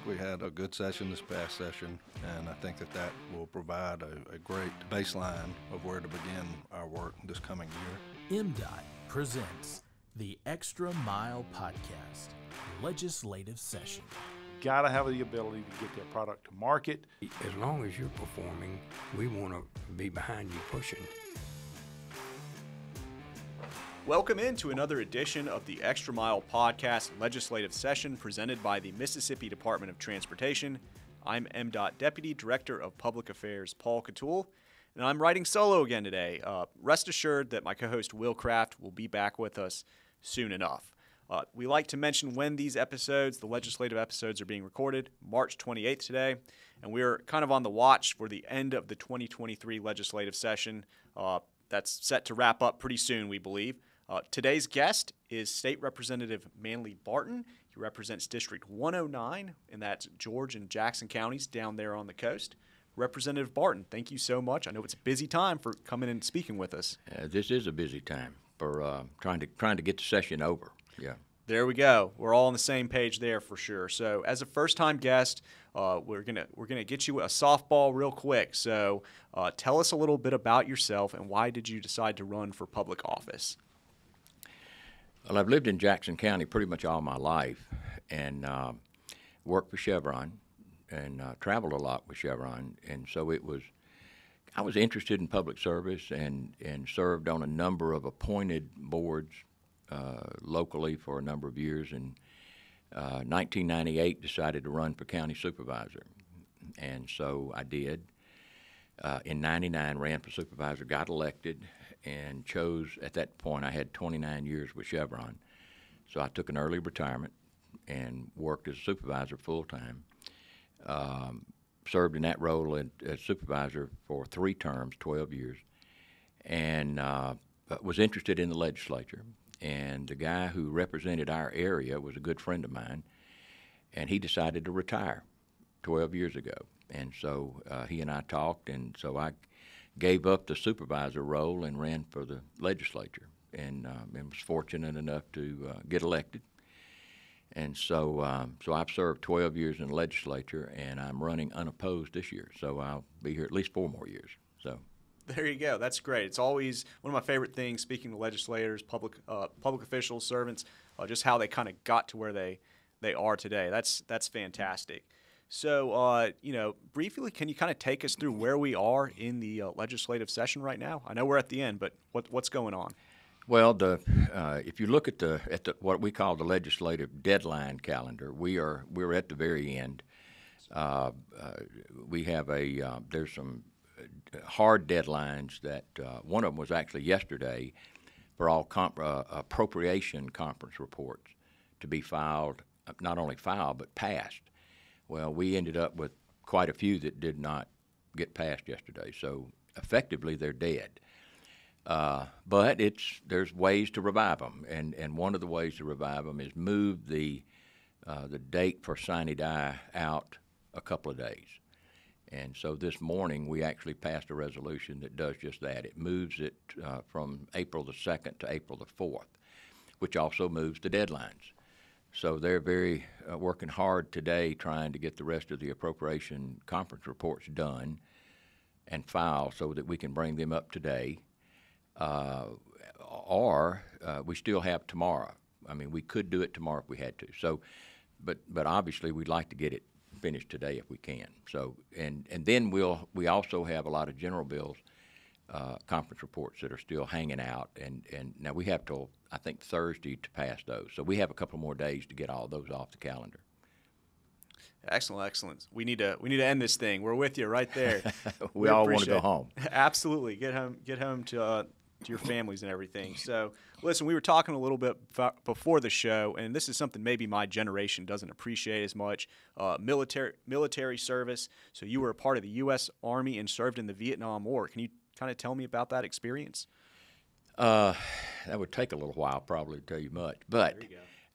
think we had a good session this past session, and I think that will provide a great baseline of where to begin our work this coming year. MDOT presents the Extra Mile Podcast, Legislative Session. Got to have the ability to get their product to market. As long as you're performing, we want to be behind you pushing. Welcome into another edition of the Extra Mile Podcast Legislative Session presented by the Mississippi Department of Transportation. I'm MDOT Deputy Director of Public Affairs Paul Catul, and I'm riding solo again today. Rest assured that my co-host Will Kraft will be back with us soon enough. We like to mention when these episodes, the legislative episodes, are being recorded, March 28th today, and we're kind of on the watch for the end of the 2023 legislative session. That's set to wrap up pretty soon, we believe. Today's guest is State Representative Manley Barton. He represents District 109, and that's George and Jackson counties down there on the coast. Representative Barton, thank you so much. I know it's a busy time for coming and speaking with us. This is a busy time for trying to get the session over. Yeah. There we go. We're all on the same page there for sure. So, as a first-time guest, we're gonna get you a softball real quick. So, tell us a little bit about yourself and why did you decide to run for public office? Well, I've lived in Jackson County pretty much all my life, and worked for Chevron, and traveled a lot with Chevron, and so I was interested in public service and served on a number of appointed boards locally for a number of years. In 1998, decided to run for county supervisor, and so I did. In 99, ran for supervisor, got elected, and chose, at that point, I had 29 years with Chevron. So I took an early retirement and worked as a supervisor full-time. Served in that role as supervisor for 3 terms, 12 years, and was interested in the legislature. And the guy who represented our area was a good friend of mine, and he decided to retire 12 years ago. And so he and I talked, and so I gave up the supervisor role and ran for the legislature, and was fortunate enough to get elected. And so I've served 12 years in the legislature, and I'm running unopposed this year. So I'll be here at least 4 more years. So there you go. That's great. It's always one of my favorite things, speaking to legislators, public officials, servants, just how they kind of got to where they are today. That's fantastic. So, briefly, can you kind of take us through where we are in the legislative session right now? I know we're at the end, but what's going on? Well, if you look at the what we call the legislative deadline calendar, we're at the very end. We have there's some hard deadlines that one of them was actually yesterday for all appropriation conference reports to be filed, not only filed but passed. Well, we ended up with quite a few that did not get passed yesterday, so effectively they're dead. But there's ways to revive them, and one of the ways to revive them is move the date for sine die out a couple of days. And so this morning we actually passed a resolution that does just that. It moves it from April the 2nd to April the 4th, which also moves the deadlines. So they're very working hard today trying to get the rest of the appropriation conference reports done and filed so that we can bring them up today. Or we still have tomorrow. I mean, we could do it tomorrow if we had to. So, but obviously we'd like to get it finished today if we can. So, and then we also have a lot of general bills conference reports that are still hanging out, and now we have till I think Thursday to pass those. So we have a couple more days to get all those off the calendar. Excellent. We need to end this thing. We're with you right there. we all want to go home. Absolutely. Get home to your families and everything. So, listen, we were talking a little bit before the show, and this is something maybe my generation doesn't appreciate as much, military service. So you were a part of the U.S. Army and served in the Vietnam War. Can you kind of tell me about that experience? That would take a little while probably to tell you much, but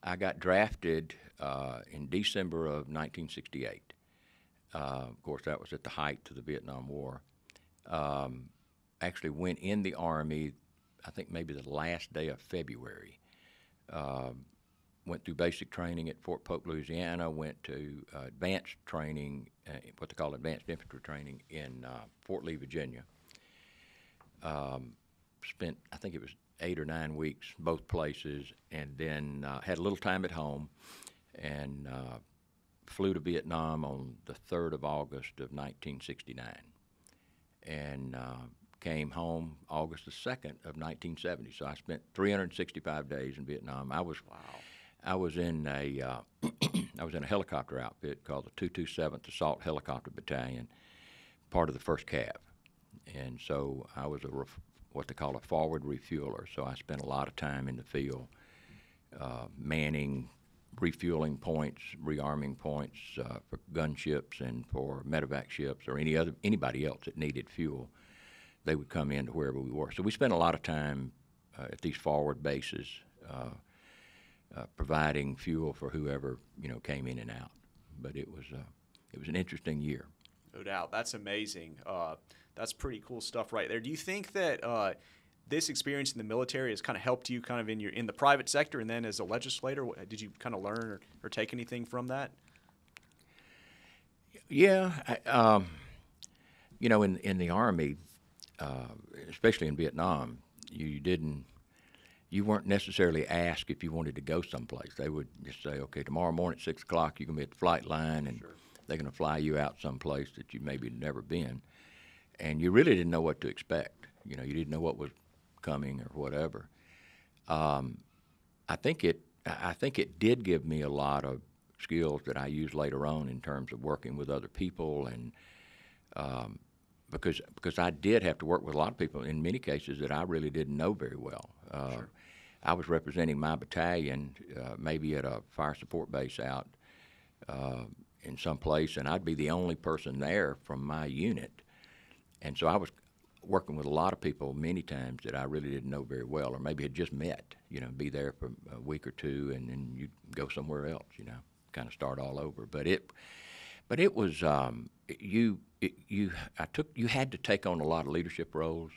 I got drafted in December of 1968. Of course, that was at the height of the Vietnam War. Actually went in the Army, I think maybe the last day of February. went through basic training at Fort Polk, Louisiana, went to advanced training, what they call advanced infantry training in Fort Lee, Virginia. Spent, I think it was 8 or 9 weeks, both places, and then had a little time at home, and flew to Vietnam on the 3rd of August of 1969, and came home August the 2nd of 1970. So I spent 365 days in Vietnam. I was in a I was in a helicopter outfit called the 227th Assault Helicopter Battalion, part of the 1st Cav, and so I was what they call a forward refueler. So I spent a lot of time in the field, manning refueling points, rearming points for gunships and for medevac ships or anybody else that needed fuel. They would come in to wherever we were. So we spent a lot of time at these forward bases, providing fuel for whoever came in and out. But it was an interesting year. No doubt. That's amazing. That's pretty cool stuff right there. Do you think that this experience in the military has kind of helped you kind of in the private sector, and then as a legislator, did you kind of learn or take anything from that? Yeah. In the Army, especially in Vietnam, you weren't necessarily asked if you wanted to go someplace. They would just say, okay, tomorrow morning at 6 o'clock, you're going to be at the flight line, and Sure. they're going to fly you out someplace that you maybe had never been. And you really didn't know what to expect. You didn't know what was coming or whatever. I think it did give me a lot of skills that I used later on in terms of working with other people, and because I did have to work with a lot of people in many cases that I really didn't know very well. Sure. I was representing my battalion, maybe at a fire support base out in some place, and I'd be the only person there from my unit. And so I was working with a lot of people many times that I really didn't know very well, or maybe had just met, be there for a week or two, and then you'd go somewhere else, kind of start all over. But it was, you had to take on a lot of leadership roles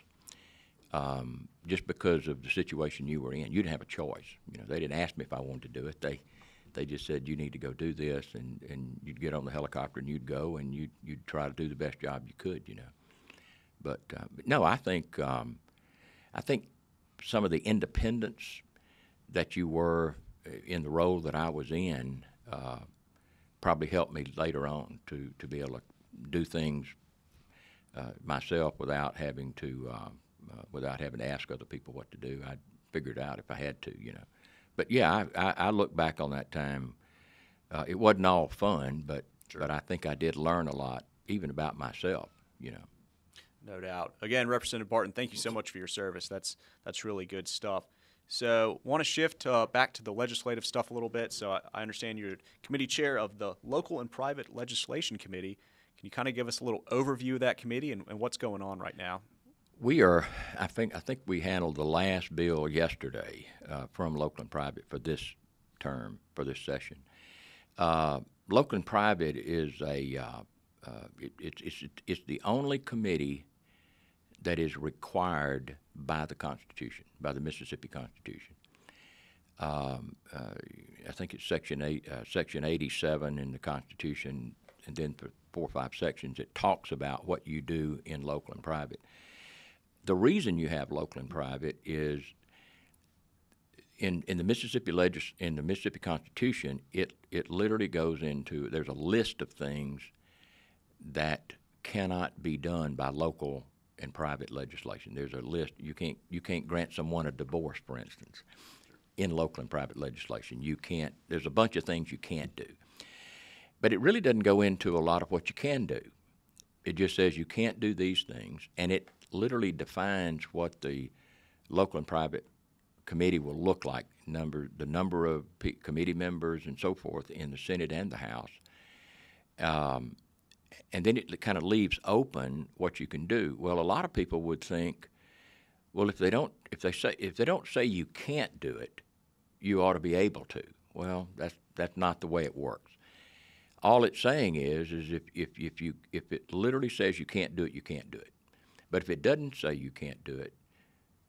just because of the situation you were in. You didn't have a choice. They didn't ask me if I wanted to do it. They just said, you need to go do this, and you'd get on the helicopter and you'd go, and you'd try to do the best job you could, But no, I think some of the independence that you were in the role that I was in probably helped me later on to be able to do things myself without having to ask other people what to do. I'd figure it out if I had to, But yeah, I look back on that time. It wasn't all fun, but I think I did learn a lot, even about myself, No doubt. Again, Representative Barton, thank you so much for your service. That's really good stuff. So want to shift back to the legislative stuff a little bit. So I understand you're committee chair of the Local and Private Legislation Committee. Can you kind of give us a little overview of that committee and what's going on right now? We are, I think we handled the last bill yesterday from Local and Private for this term, for this session. Local and Private is it's the only committee that is required by the Constitution, by the Mississippi Constitution. I think it's Section 87 in the Constitution, and then for 4 or 5 sections it talks about what you do in local and private. The reason you have local and private is in the Mississippi in the Mississippi Constitution, it literally goes into, there's a list of things that cannot be done by local and private legislation. There's a list. You can't grant someone a divorce, for instance, in local and private legislation. You can't. There's a bunch of things you can't do. But it really doesn't go into a lot of what you can do. It just says you can't do these things, and it literally defines what the local and private committee will look like, the number of committee members and so forth in the Senate and the House. And then it kind of leaves open what you can do. Well, a lot of people would think, well, if they don't say you can't do it, you ought to be able to. Well, that's not the way it works. All it's saying is if it literally says you can't do it, you can't do it. But if it doesn't say you can't do it,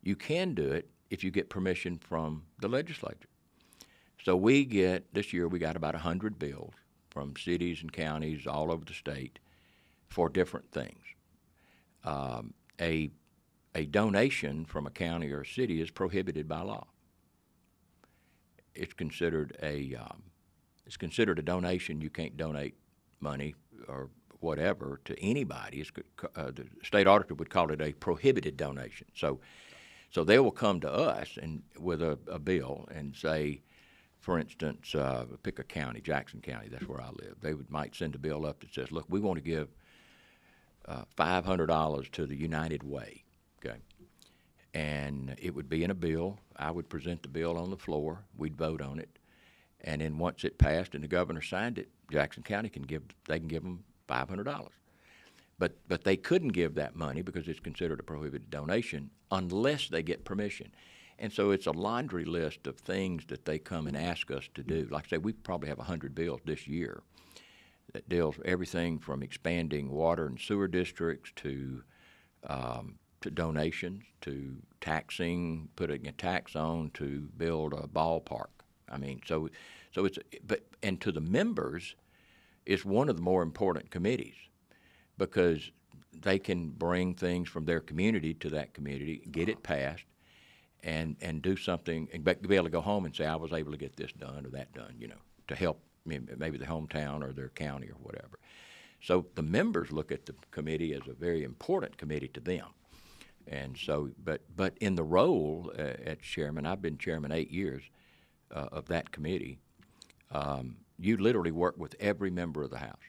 you can do it if you get permission from the legislature. So this year we got about 100 bills from cities and counties all over the state for different things. A donation from a county or a city is prohibited by law. It's considered a donation. You can't donate money or whatever to anybody. The state auditor would call it a prohibited donation. So they will come to us and with a bill and say, for instance, pick a county, Jackson County. That's where I live. They might send a bill up that says, "Look, we want to give $500 to the United Way." Okay, and it would be in a bill. I would present the bill on the floor. We'd vote on it, and then once it passed and the governor signed it, Jackson County can give them $500. But they couldn't give that money because it's considered a prohibited donation unless they get permission. And so it's a laundry list of things that they come and ask us to do. Like I say, we probably have 100 bills this year that deals with everything from expanding water and sewer districts to donations, to taxing, putting a tax on to build a ballpark. I mean, so and to the members, it's one of the more important committees because they can bring things from their community to that community, get it passed, and do something, and be able to go home and say, I was able to get this done or that done, to help maybe the hometown or their county or whatever. So the members look at the committee as a very important committee to them. And so, but in the role as chairman, I've been chairman 8 years of that committee. You literally work with every member of the House,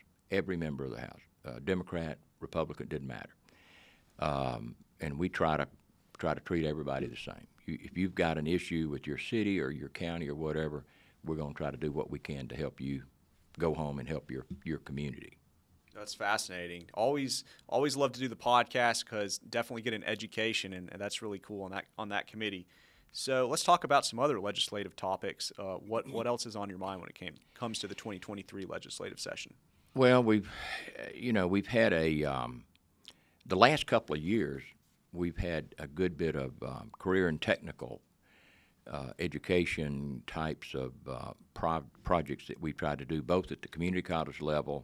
Democrat, Republican, didn't matter. And we try to treat everybody the same. If you've got an issue with your city or your county or whatever, we're going to try to do what we can to help you go home and help your community. That's fascinating. Always love to do the podcast because definitely get an education, and that's really cool on that committee. So let's talk about some other legislative topics. What else is on your mind when it comes to the 2023 legislative session? Well, we've had the last couple of years, we've had a good bit of career and technical education types of projects that we've tried to do both at the community college level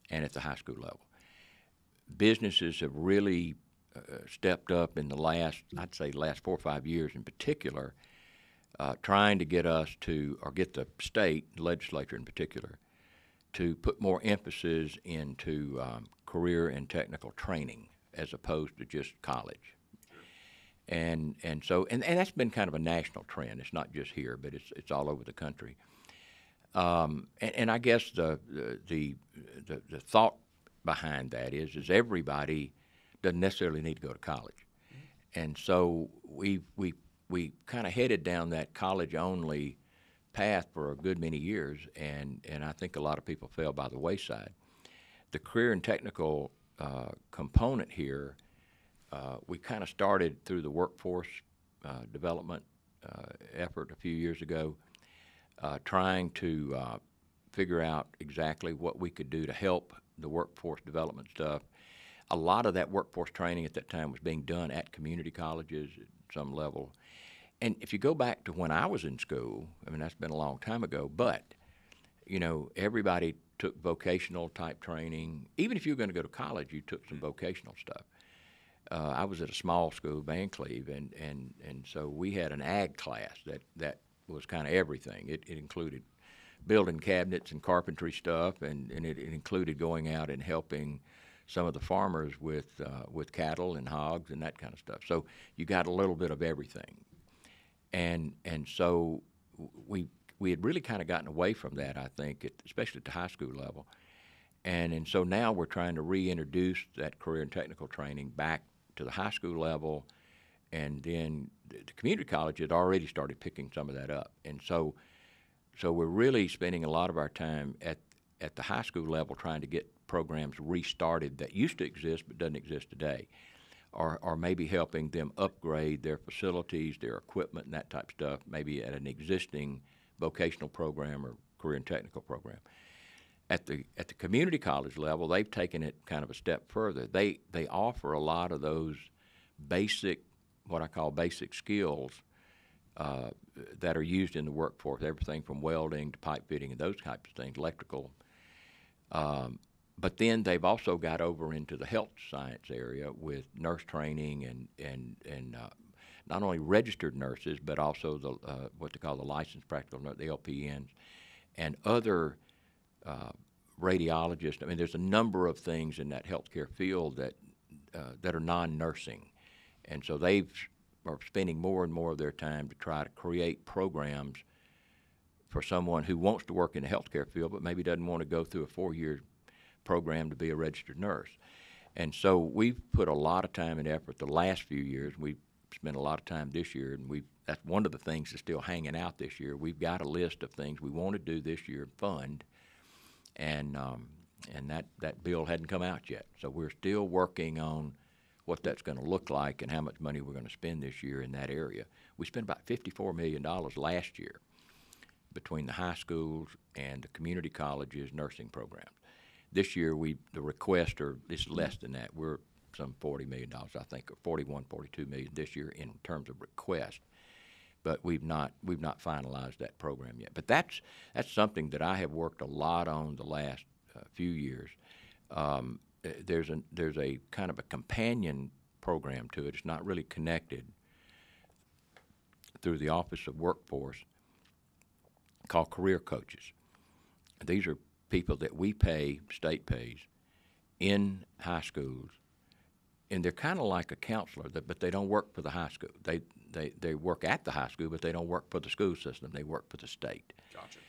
and at the high school level. Businesses have really stepped up in the last 4 or 5 years in particular, trying to get us to, or get the state legislature in particular, to put more emphasis into career and technical training as opposed to just college. And that's been kind of a national trend. It's not just here, but it's all over the country. And I guess the thought behind that is everybody doesn't necessarily need to go to college, and so we kind of headed down that college only path for a good many years, and I think a lot of people fell by the wayside. The career and technical component here, we kind of started through the workforce development effort a few years ago, trying to figure out exactly what we could do to help the workforce development stuff. A lot of that workforce training at that time was being done at community colleges at some level. And if you go back to when I was in school, I mean, that's been a long time ago, but, everybody took vocational type training. Even if you were going to go to college, you took some vocational stuff. I was at a small school, Van Cleve, and so we had an ag class that was kind of everything. It included building cabinets and carpentry stuff, and it included going out and helping some of the farmers with cattle and hogs and that kind of stuff. So you got a little bit of everything. And so we had really kind of gotten away from that, I think, especially at the high school level. And so now we're trying to reintroduce that career and technical training back to the high school level, and then the community college had already started picking some of that up. And so we're really spending a lot of our time at the high school level trying to get programs restarted that used to exist but doesn't exist today, or maybe helping them upgrade their facilities, their equipment, and that type of stuff, maybe at an existing vocational program or career and technical program. At the community college level, they've taken it kind of a step further. They offer a lot of those basic, what I call basic skills that are used in the workforce, everything from welding to pipe fitting and those types of things, electrical. But then they've also got over into the health science area with nurse training and not only registered nurses, but also the what they call the licensed practical nurse, the LPNs, and other radiologists. I mean, there's a number of things in that healthcare field that are non-nursing, and so they are spending more and more of their time to try to create programs for someone who wants to work in the healthcare field, but maybe doesn't want to go through a 4-year program to be a registered nurse. And so we've put a lot of time and effort the last few years. We've spent a lot of time this year, and that's one of the things that's still hanging out this year. We've got a list of things we want to do this year, fund, and that bill hadn't come out yet. So we're still working on what that's going to look like and how much money we're going to spend this year in that area. We spent about $54 million last year between the high schools and the community colleges nursing programs. This year, the request is less than that. We're some $40 million, I think, or 41, 42 million this year in terms of request. But we've not finalized that program yet. But that's something that I have worked a lot on the last few years. There's a kind of a companion program to it. It's not really connected through the Office of Workforce, called Career Coaches. These are people that we pay, state pays, in high schools, and they're kind of like a counselor, but they don't work for the high school. They work at the high school, but they don't work for the school system. They work for the state. Gotcha.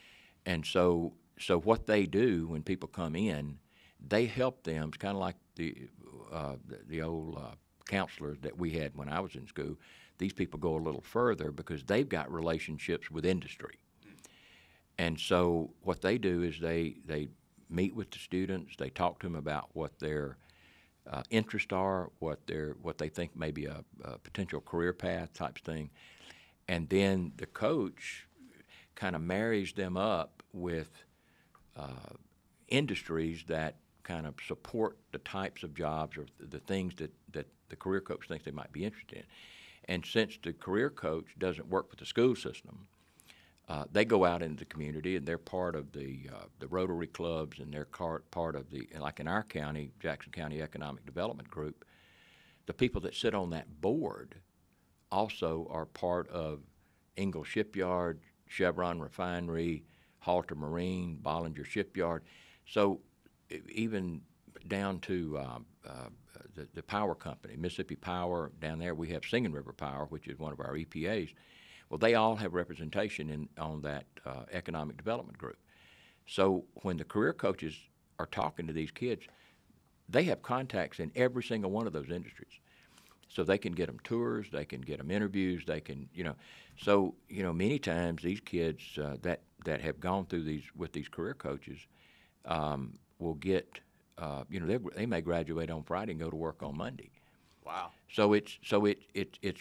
And so what they do when people come in, they help them. It's kind of like the old counselors that we had when I was in school. These people go a little further because they've got relationships with industry. And so what they do is they meet with the students. They talk to them about what their interests are, what they think may be a potential career path type thing, and then the coach kind of marries them up with industries that kind of support the types of jobs or the things that the career coach thinks they might be interested in. And since the career coach doesn't work for the school system, they go out into the community, and they're part of the Rotary clubs, and they're part of like in our county, Jackson County Economic Development Group, the people that sit on that board also are part of Ingalls Shipyard, Chevron Refinery, Halter Marine, Bollinger Shipyard. So even down to the power company, Mississippi Power, down there we have Singing River Power, which is one of our EPAs. Well, they all have representation on that economic development group. So when the career coaches are talking to these kids, they have contacts in every single one of those industries. So they can get them tours, they can get them interviews, they can, So, many times these kids that have gone through with these career coaches will get, they may graduate on Friday and go to work on Monday. Wow. So it's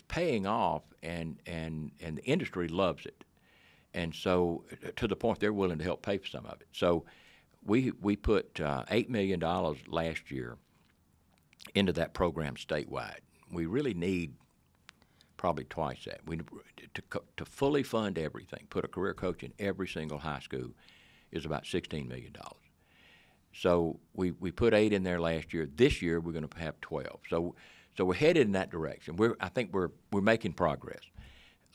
paying off, and the industry loves it, and so to the point they're willing to help pay for some of it. So we put $8 million last year into that program statewide. We really need probably twice that. We to fully fund everything, put a career coach in every single high school, is about $16 million. So we put 8 in there last year. This year we're going to have 12. So we're headed in that direction. I think we're making progress,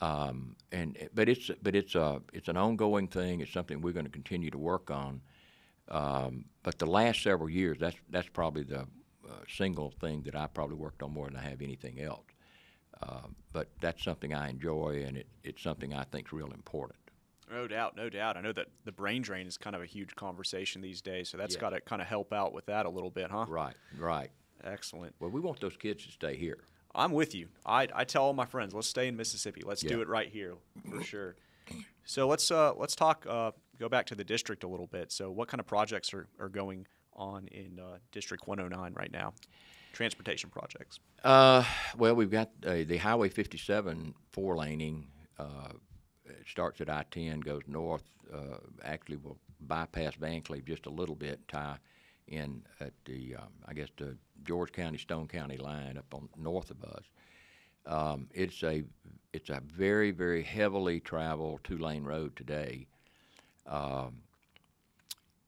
but it's an ongoing thing. It's something we're going to continue to work on. But the last several years, that's probably the single thing that I probably worked on more than I have anything else. But that's something I enjoy, and it's something I think is real important. No doubt, no doubt. I know that the brain drain is kind of a huge conversation these days, so that's got to kind of help out with that a little bit, huh? Right. Excellent. Well, we want those kids to stay here. I'm with you. I tell all my friends, let's stay in Mississippi. Let's do it right here for sure. So let's talk. Go back to the district a little bit. So what kind of projects are going on in District 109 right now? Transportation projects. Well, we've got the Highway 57 4-laning. It starts at I-10, goes north. Actually, will bypass Van Cleve just a little bit, tie in at the the George County, Stone County line up on north of us. It's a very, very heavily traveled 2-lane road today, and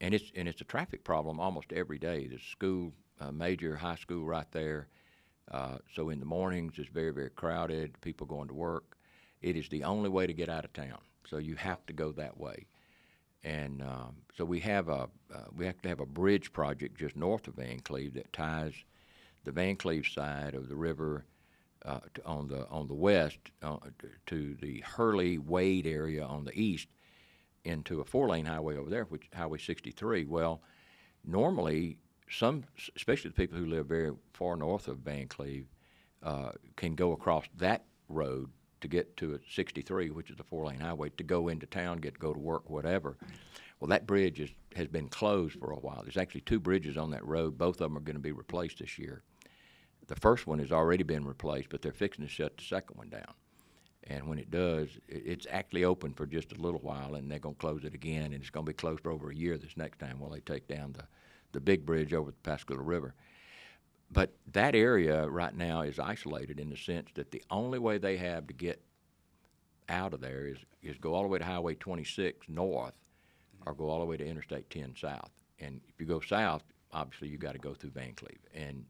it's a traffic problem almost every day. There's school, major high school right there, so in the mornings it's very, very crowded. People going to work. It is the only way to get out of town, so you have to go that way. And so we have to have a bridge project just north of Van Cleve that ties the Van Cleve side of the river on the west to the Hurley Wade area on the east into a 4-lane highway over there, which Highway 63. Well, normally especially the people who live very far north of Van Cleve, can go across that road to get to 63, which is a 4-lane highway, to go into town, go to work, whatever. Well, that bridge has been closed for a while. There's actually 2 bridges on that road. Both of them are going to be replaced this year. The first one has already been replaced, but they're fixing to shut the second one down. And when it does, it's actually open for just a little while, and they're going to close it again, and it's going to be closed for over a year this next time while they take down the big bridge over the Pascagoula River. But that area right now is isolated in the sense that the only way they have to get out of there is go all the way to Highway 26 north or go all the way to Interstate 10 south. And if you go south, obviously you got to go through Van Cleve, and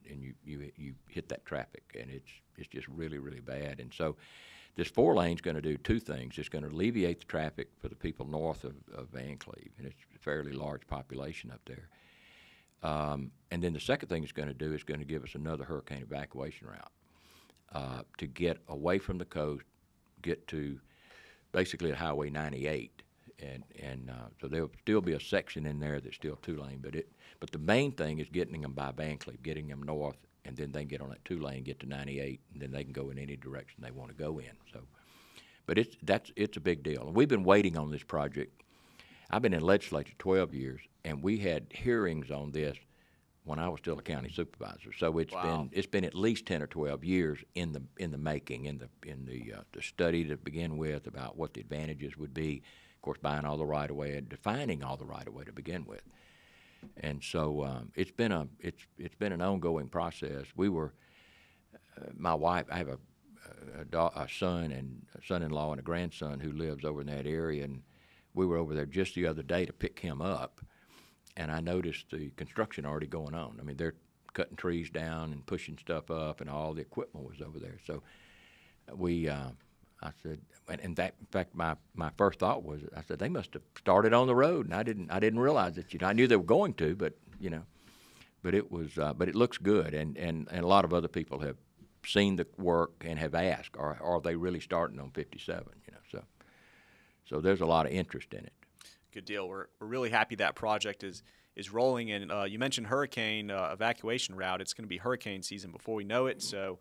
you hit that traffic, and it's just really, really bad. And so this 4-lane is going to do 2 things. It's going to alleviate the traffic for the people north of Van Cleve, and it's a fairly large population up there. And then the second thing it's going to do is going to give us another hurricane evacuation route to get away from the coast, get to basically at Highway 98. And so there'll still be a section in there that's still 2-lane, but the main thing is getting them by Van Cleve, getting them north, and then they can get on that 2-lane, get to 98, and then they can go in any direction they want to go in. So, but it's a big deal, and we've been waiting on this project. I've been in legislature 12 years, and we had hearings on this when I was still a county supervisor. So it's been at least 10 or 12 years in the making, in the study to begin with about what the advantages would be. Of course, buying all the right-of-way and defining all the right-of-way to begin with. And so it's been an ongoing process. We were my wife. I have a son and a son-in-law and a grandson who lives over in that area, and we were over there just the other day to pick him up, and I noticed the construction already going on. I mean, they're cutting trees down and pushing stuff up, and all the equipment was over there. So I said, and in fact, my first thought was, I said, they must have started on the road, and I didn't realize it. I knew they were going to, but it looks good, and a lot of other people have seen the work and have asked, are they really starting on 57? So there's a lot of interest in it. Good deal. We're really happy that project is rolling. And you mentioned hurricane evacuation route. It's going to be hurricane season before we know it. So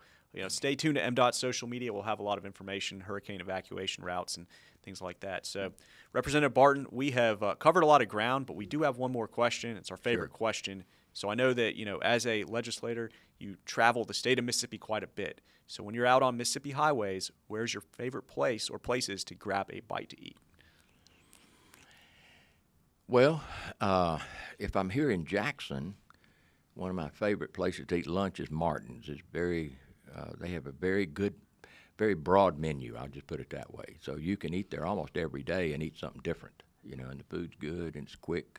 stay tuned to MDOT's social media. We'll have a lot of information, hurricane evacuation routes and things like that. So, Representative Barton, we have covered a lot of ground, but we do have one more question. It's our favorite question. So I know that, as a legislator, you travel the state of Mississippi quite a bit. So when you're out on Mississippi highways, where's your favorite place or places to grab a bite to eat? Well, if I'm here in Jackson, one of my favorite places to eat lunch is Martin's. It's they have a very good, very broad menu. I'll just put it that way. So you can eat there almost every day and eat something different, and the food's good and it's quick.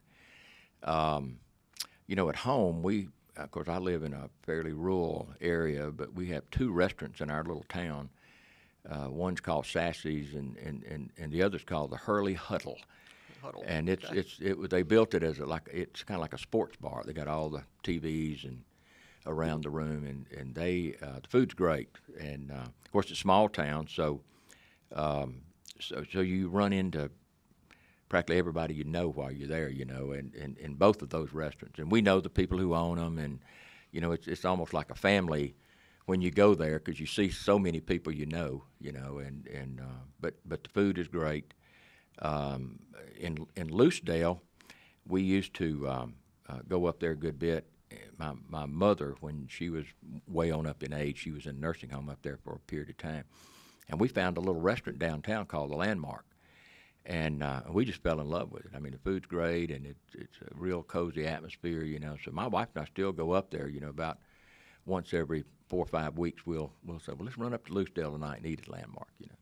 At home, of course, I live in a fairly rural area, but we have 2 restaurants in our little town. One's called Sassy's, and the other's called the Hurley Huddle. And they built it as it's kind of like a sports bar. They got all the TVs and around the room, and the food's great. And of course, it's a small town, so you run into practically everybody while you're there, in both of those restaurants. And we know the people who own them, and it's almost like a family when you go there because you see so many people but the food is great. In Loosedale, we used to go up there a good bit. My mother, when she was way on up in age, she was in a nursing home up there for a period of time, and we found a little restaurant downtown called the Landmark, and we just fell in love with it. I mean, the food's great, and it's a real cozy atmosphere, So my wife and I still go up there, about once every 4 or 5 weeks we'll say, well, let's run up to Lucedale tonight and eat at Landmark, you know.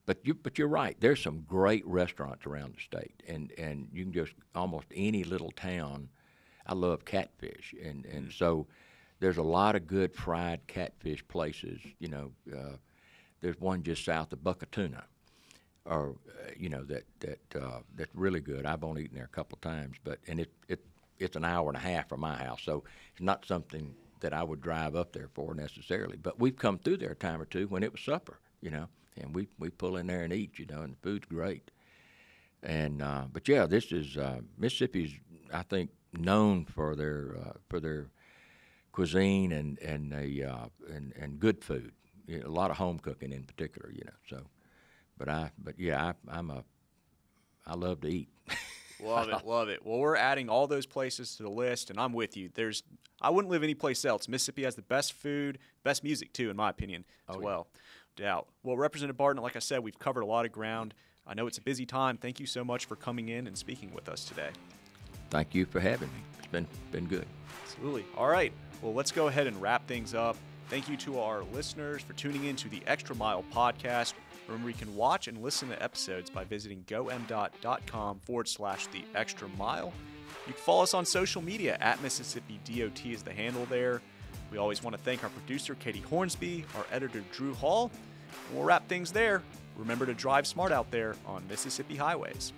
But you're right. There's some great restaurants around the state, and you can just almost any little town. I love catfish, and so there's a lot of good fried catfish places. You know, there's one just south of Buckatuna, or you know that's really good. I've only eaten there a couple times, and it's an hour and a half from my house, so it's not something that I would drive up there for necessarily. But we've come through there a time or two when it was supper, you know. And we pull in there and eat, you know, and the food's great. And but yeah, this is Mississippi's, I think, known for their cuisine and good food. You know, a lot of home cooking in particular, you know. So, I love to eat. Love it, love it. Well, we're adding all those places to the list, and I'm with you. I wouldn't live any place else. Mississippi has the best food, best music too, in my opinion, as well. Doubt. Well, Representative Barton, like I said, we've covered a lot of ground. I know it's a busy time. Thank you so much for coming in and speaking with us today. Thank you for having me. It's been good. Absolutely. All right. Well, let's go ahead and wrap things up. Thank you to our listeners for tuning in to the Extra Mile podcast. Remember, you can watch and listen to episodes by visiting gomdot.com/the extra mile. You can follow us on social media at Mississippi DOT is the handle there. We always want to thank our producer, Katie Hornsby, our editor, Drew Hall. We'll wrap things there. Remember to drive smart out there on Mississippi highways.